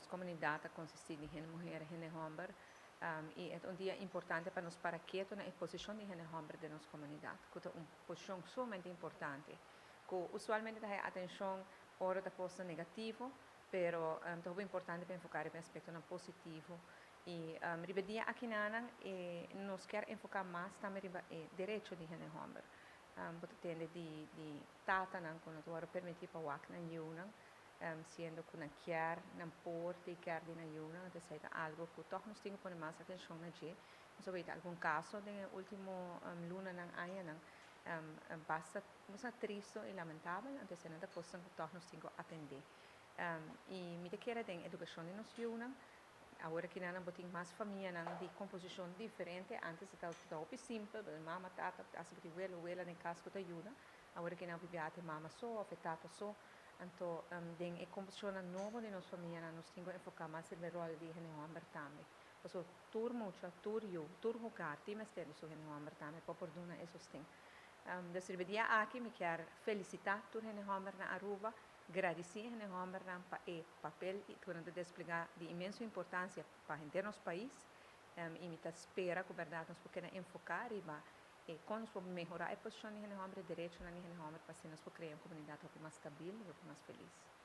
nossa comunidade consiste de mulheres e homens, e é um dia importante para nós para quieto na posição de homens de nossa comunidade, que é uma posição sumamente importante, que usualmente dá atenção ora da coisa negativa, pero é muito importante para focar em aspecto positivo. E ripetia aqui nós quer enfocar mais também no direito de homens. Porque tende de tata nan quando tu permitir para wak na yuna, sendo que na quer na porta e quer de na yuna, de ser algo que toch nos tenho por mais atenção na je. Nós vemos algum caso de último luna nan aya nan basta triste e lamentável, então é nada coisa que toch nos tenho atender. E me quer tem educação de nos yuna. Agora que nós temos mais família de composição diferente, antes era tudo simples, mama, tata, assim que o abuela em casa que ajuda. Agora que nós vivemos mama só, tata só, então tem a composição nova de nossa família, nós temos que enfocar mais no rol de homem também. Porque tur mucho, tur eu, tur jogar, temos ter isso homem também, para poder dar esses things. Então, dia aqui me quero felicitar tur homem na Aruba. Agradecer a homem para o papel que desplegar de imensa importância para o nosso país e me espera que verdade nós podemos enfocar e como nós podemos melhorar a posição de homem, direito de homem para que nós podemos criar uma comunidade mais estável e mais feliz.